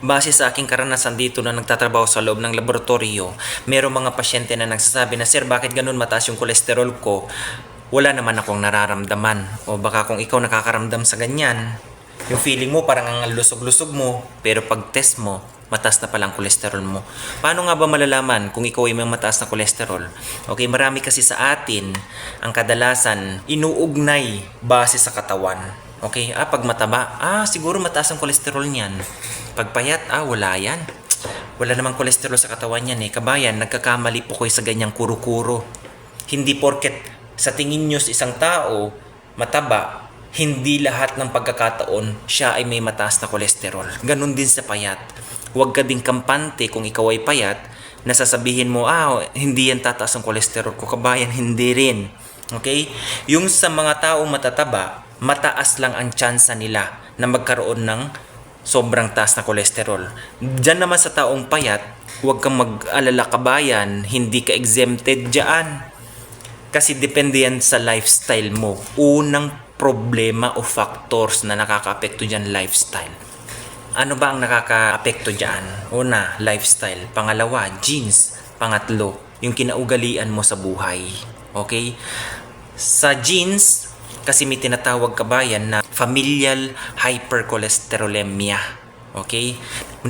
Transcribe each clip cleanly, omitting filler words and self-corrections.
Base sa aking karanasan dito na nagtatrabaho sa loob ng laboratorio, merong mga pasyente na nagsasabi na, "Sir, bakit ganun mataas yung kolesterol ko? Wala naman akong nararamdaman." O baka kung ikaw nakakaramdam sa ganyan, yung feeling mo parang ang lusog-lusog mo, pero pag test mo, mataas na palang kolesterol mo. Paano nga ba malalaman kung ikaw ay may mataas na kolesterol? Okay, marami kasi sa atin ang kadalasan inuugnay base sa katawan. Okay, pag mataba, siguro mataas ang kolesterol niyan. Pag payat, wala yan. Wala namang kolesterol sa katawan niyan eh. Kabayan, nagkakamali po kayo sa ganyang kuro-kuro. Hindi porket sa tingin nyo sa isang tao, mataba, hindi lahat ng pagkakataon siya ay may mataas na kolesterol. Ganon din sa payat. Huwag ka ding kampante kung ikaw ay payat, nasasabihin mo, hindi yan tataas ang kolesterol ko. Kabayan, hindi rin. Okay? Yung sa mga taong matataba, mataas lang ang tsansa nila na magkaroon ng sobrang taas na kolesterol. Diyan naman sa taong payat, huwag kang mag-alala kabayan, hindi ka exempted dyan. Kasi depende yan sa lifestyle mo. Unang problema o factors na nakaka-apekto dyan, lifestyle. Ano ba ang nakaka-apekto dyan? Una, lifestyle. Pangalawa, genes. Pangatlo, yung kinaugalian mo sa buhay. Okay? Sa genes, kasi may tinatawag kabayan na familial hypercholesterolemia. Okay?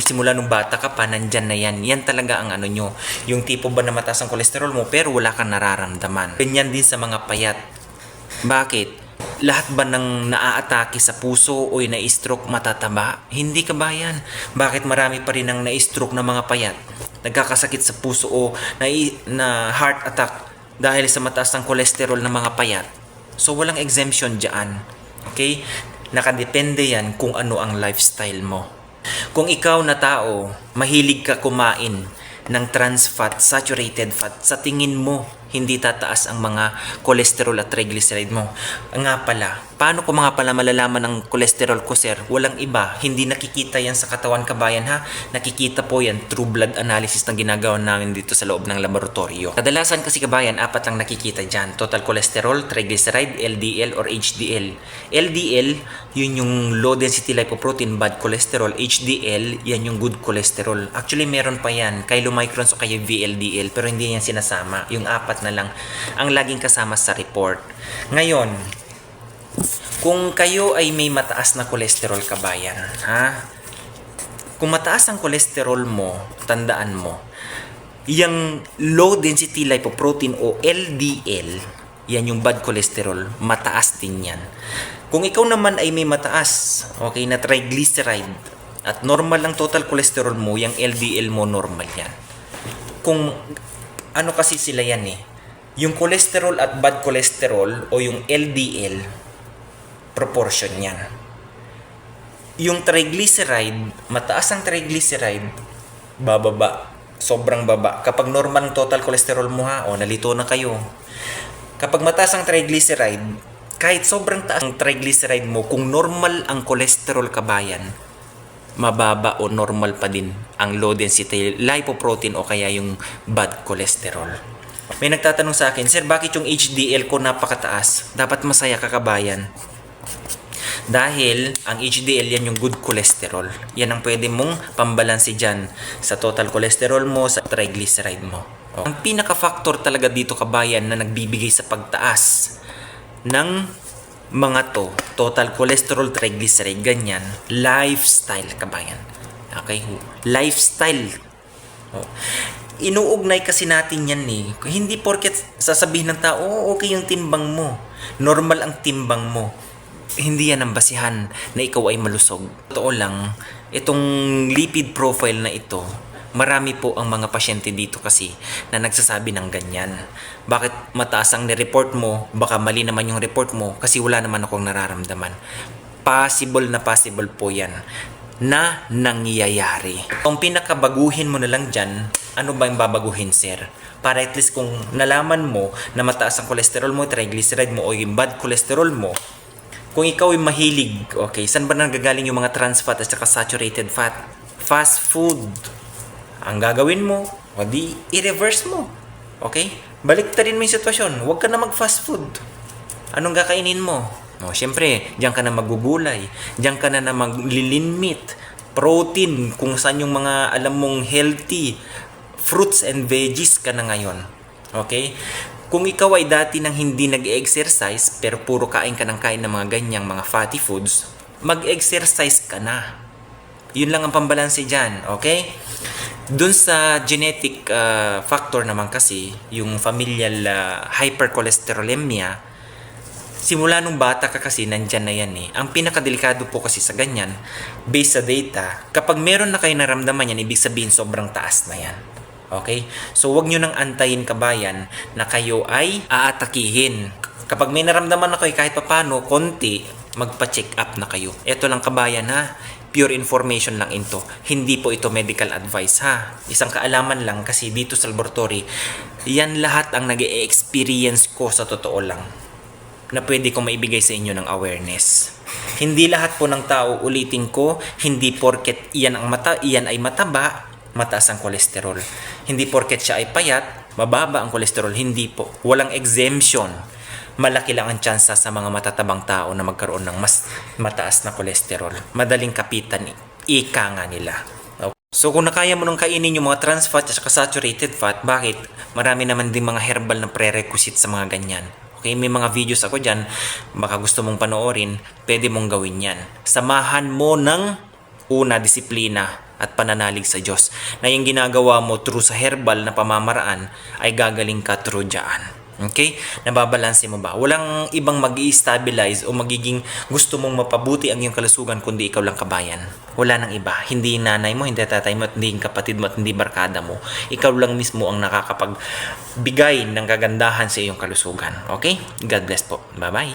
Simula nung bata ka pa, nandyan na yan. Yan talaga ang ano nyo. Yung tipo ba na mataas ang kolesterol mo pero wala kang nararamdaman. Ganyan din sa mga payat. Bakit? Lahat ba ng naaatake sa puso o na-stroke matataba? Hindi kabayan. Bakit marami pa rin ang na-stroke na mga payat? Nagkakasakit sa puso o na heart attack dahil sa mataas ang kolesterol ng mga payat. So, walang exemption dyan. Okay? Nakadepende yan kung ano ang lifestyle mo. Kung ikaw na tao, mahilig ka kumain ng trans fat, saturated fat, sa tingin mo, hindi tataas ang mga cholesterol at triglyceride mo. Nga pala, paano ko mga pala malalaman ng cholesterol ko, sir? Walang iba, hindi nakikita yan sa katawan kabayan ha. Nakikita po yan through blood analysis na ginagawa namin dito sa loob ng laboratorio. Kadalasan kasi kabayan, 4 lang nakikita dyan. Total cholesterol, triglyceride, LDL or HDL. LDL, yun yung low density lipoprotein, bad cholesterol. HDL, yan yung good cholesterol. Actually, meron pa yan, chylomicrons o kaya VLDL, pero hindi yan sinasama. Yung 4 na lang ang laging kasama sa report. Ngayon, kung kayo ay may mataas na kolesterol kabayan, kung mataas ang kolesterol mo, tandaan mo, yung low density lipoprotein o LDL, yan yung bad cholesterol, mataas din yan. Kung ikaw naman ay may mataas, okay, na triglyceride at normal lang total cholesterol mo, yung LDL mo normal yan. Kung ano kasi sila yan yung cholesterol at bad cholesterol o yung LDL, proportion yan. Yung triglyceride, mataas ang triglyceride, bababa, sobrang baba. Kapag normal ang total cholesterol mo nalito na kayo. Kapag mataas ang triglyceride, kahit sobrang taas ang triglyceride mo, kung normal ang cholesterol kabayan, mababa o normal pa din ang low density lipoprotein o kaya yung bad cholesterol. May nagtatanong sa akin, sir, bakit yung HDL ko napakataas? Dapat masaya ka kabayan. Dahil ang HDL yan yung good cholesterol. Yan ang pwede mong pambalansi dyan sa total cholesterol mo, sa triglyceride mo. Ang pinaka-factor talaga dito kabayan na nagbibigay sa pagtaas ng mga total cholesterol, triglyceride, ganyan, lifestyle kabayan. Okay? Lifestyle. Inuugnay kasi natin yan Hindi porket sasabihin ng tao, okay yung timbang mo. Normal ang timbang mo. Hindi yan ang basihan na ikaw ay malusog. Totoo lang, itong lipid profile na ito, marami po ang mga pasyente dito kasi na nagsasabi ng ganyan. Bakit mataas ang nireport mo? Baka mali naman yung report mo kasi wala naman akong nararamdaman. Possible na possible po yan na nangyayari. Kung pinakabaguhin mo na lang dyan, ano ba yung babaguhin, sir? Para at least kung nalaman mo na mataas ang cholesterol mo, triglyceride mo o yung bad cholesterol mo, kung ikaw ay mahilig, okay, saan ba nanggagaling yung mga trans fat at saka saturated fat? Fast food. Ang gagawin mo, i-reverse mo. Okay? Baliktarin mo yung sitwasyon. Huwag ka na mag-fast food. Anong kakainin mo? Siyempre, diyan ka na magugulay. Diyan ka na mag-lean meat. protein, kung saan yung mga alam mong healthy fruits and veggies ka na ngayon. Okay? Kung ikaw ay dati nang hindi nag-exercise pero puro kain ka ng kain ng mga ganyang mga fatty foods, mag-exercise ka na. Yun lang ang pambalanse dyan. Okay? Dun sa genetic factor naman kasi, yung familial hypercholesterolemia, simula nung bata ka kasi nandyan na yan eh. Ang pinakadelikado po kasi sa ganyan, based sa data, kapag meron na kayo naramdaman yan, ibig sabihin sobrang taas na yan. Okay? So wag nyo nang antayin kabayan na kayo ay aatakihin. Kapag may naramdaman na kayo kahit papano, konti, magpa-check up na kayo. Ito lang kabayan ha. Pure information lang ito. Hindi po ito medical advice ha. Isang kaalaman lang kasi dito sa laboratory, yan lahat ang nag-e-experience ko sa totoo lang na pwede kong maibigay sa inyo ng awareness. Hindi lahat po ng tao, ulitin ko, hindi porket iyan ay mataba, mataas ang kolesterol. Hindi porket siya ay payat, mababa ang kolesterol. Hindi po. Walang exemption. Malaki lang ang tsansa sa mga matatabang tao na magkaroon ng mas mataas na kolesterol. Madaling kapitan, ika nga nila. So kung nakaya mo nang kainin yung mga trans fat at saturated fat, bakit? Marami naman din mga herbal na prerequisite sa mga ganyan. Okay, may mga videos ako dyan, baka gusto mong panoorin, pwede mong gawin yan. Samahan mo ng una, disiplina at pananalig sa Diyos. Na yung ginagawa mo through sa herbal na pamamaraan ay gagaling ka through dyan. Okay? Nababalanse mo ba? Walang ibang mag-i-stabilize o magiging gusto mong mapabuti ang iyong kalusugan kundi ikaw lang kabayan. Wala nang iba. Hindi nanay mo, hindi tatay mo, at hindi kapatid mo, at hindi barkada mo. Ikaw lang mismo ang nakakapagbigay ng kagandahan sa iyong kalusugan. Okay? God bless po. Bye-bye.